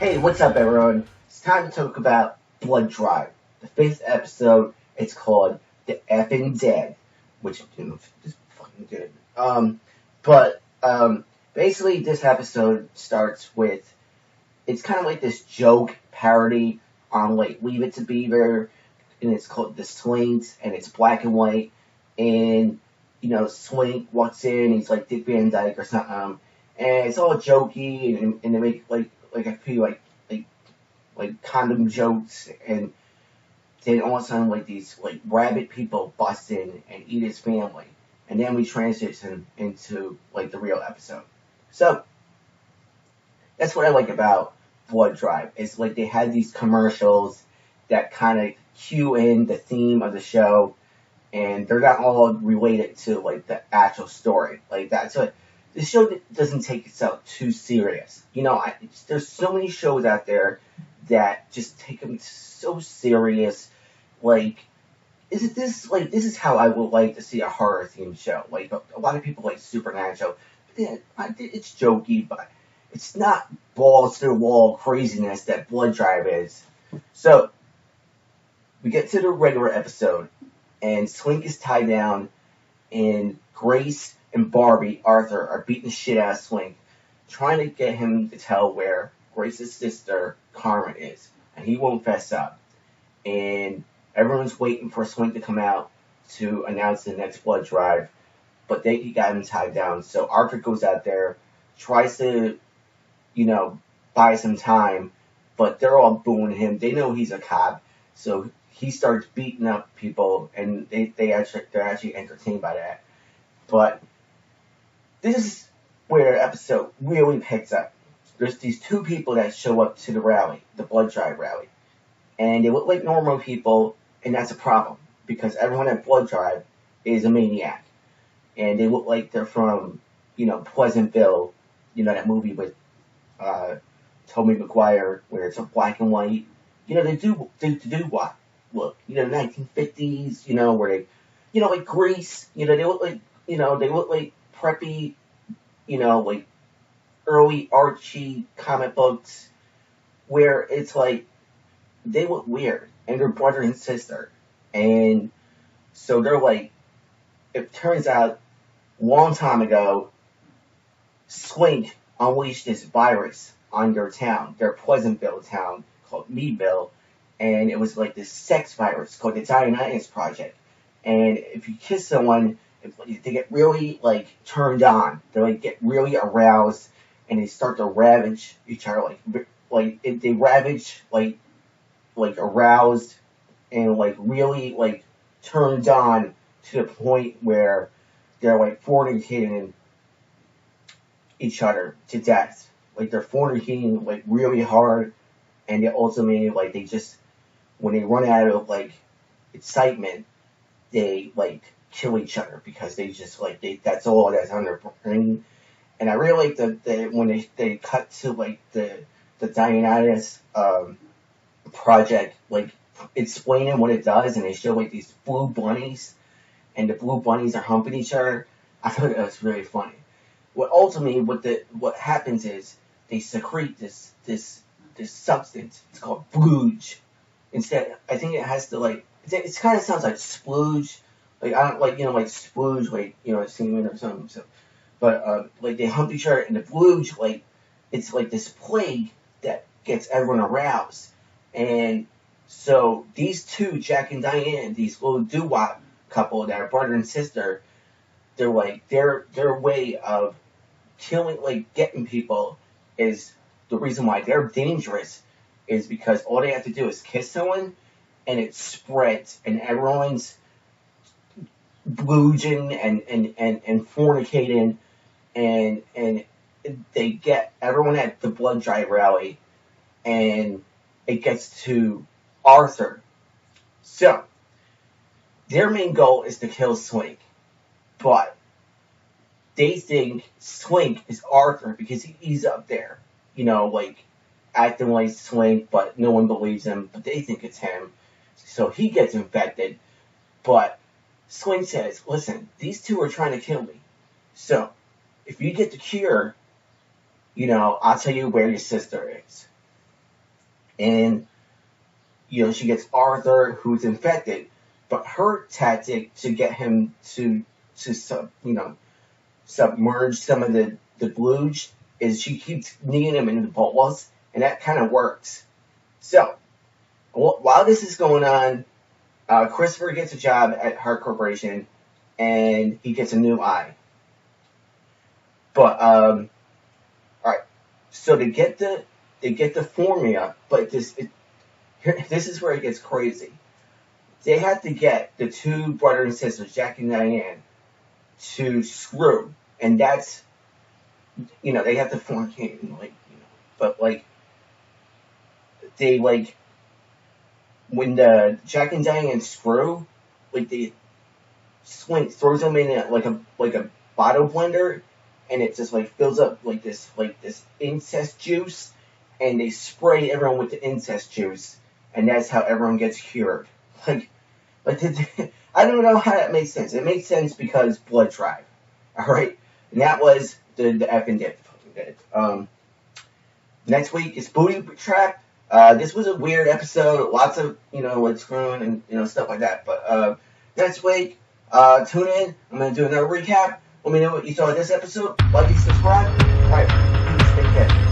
Hey, what's up, everyone? It's time to talk about Blood Drive. The fifth episode. It's called "The Effing Dead," which is fucking good. But basically, this episode starts with it's kind of like this joke parody on like Leave It to Beaver, and it's called the Slink, and it's black and white, and Slink walks in, he's like Dick Van Dyke or something, and it's all jokey, and they make like a few like condom jokes, and then all of a sudden like these like rabid people bust in and eat his family, and then we transition into like the real episode. So that's what I like about Blood Drive. It's like they had these commercials that kind of cue in the theme of the show, and they're not all related to like the actual story like that. So the show doesn't take itself too serious. There's so many shows out there that just take them so serious. Like, this is how I would like to see a horror themed show. Like a lot of people like Supernatural. Yeah, it's jokey, but it's not balls to the wall craziness that Blood Drive is. So we get to the regular episode, and Slink is tied down, and Grace and Barbie, Aruthor, are beating the shit out of Slink, trying to get him to tell where Grace's sister, Carmen, is. And he won't fess up. And everyone's waiting for Slink to come out to announce the next blood drive, but he got him tied down. So Aruthor goes out there, tries to, buy some time, but they're all booing him. They know he's a cop, so he starts beating up people, and they're actually entertained by that. But this is where the episode really picks up. There's these two people that show up to the rally, the blood drive rally, and they look like normal people, and that's a problem because everyone at blood drive is a maniac, and they look like they're from Pleasantville, that movie with Tobey Maguire where it's a black and white. They do what look 1950s, where they like Grease, they look like preppy, like early Archie comic books, where it's like they look weird, and they're brother and sister, and so they're like. It turns out, long time ago, Slink unleashed this virus on their town, their Pleasantville town called Meadville, and it was like this sex virus called the Dionysus Project. And if you kiss someone, they get really like turned on. They like get really aroused, and they start to ravage each other. They ravage like aroused and like really like turned on to the point where they're like fornicating each other to death. Like they're fornicating like really hard, and they ultimately like they just when they run out of like excitement, they like kill each other because they just like that's all that's on their brain. And I really like the when they cut to like the Dionysus project, like explaining what it does, and they show like these blue bunnies, and the blue bunnies are humping each other. I thought that was really funny. What happens is they secrete this substance. It's called blooge. Instead, I think it has to like it kind of sounds like splooge, like I don't like like splooge, like semen or something. So, but like they hump each other, and the blooge like it's like this plague that gets everyone aroused. And so these two, Jack and Diane, these little doo-wop couple that are brother and sister, they're like their way of killing, like getting people, is the reason why they're dangerous is because all they have to do is kiss someone, and it spreads, and everyone's blooging and fornicating, and they get everyone at the blood drive rally, and it gets to Aruthor. So their main goal is to kill Slink, but they think Slink is Aruthor because he's up there, like acting like Slink, but no one believes him, but they think it's him. So he gets infected, but Slink says, listen, these two are trying to kill me. So if you get the cure, I'll tell you where your sister is. And, she gets Arthur, who's infected. But her tactic to get him to submerge some of the Bluge is she keeps kneeing him in the balls, and that kind of works. So, while this is going on, Christopher gets a job at Hart Corporation, and he gets a new eye. But all right, so they get the formula, but this is where it gets crazy. They have to get the two brother and sisters, Jack and Diane, to screw, and that's they have to fornicate, but they when the Jack and Diane screw, the Slink throws them in a bottle blender, and it just fills up this incest juice, and they spray everyone with the incest juice, and that's how everyone gets cured. I don't know how that makes sense. It makes sense because blood drive. Alright? And that was the effing did. Next week is Booty Trap. This was a weird episode. Lots of, screwing and, stuff like that. But, next week, tune in. I'm going to do another recap. Let me know what you thought of this episode. Like and subscribe. Alright, peace. Take care.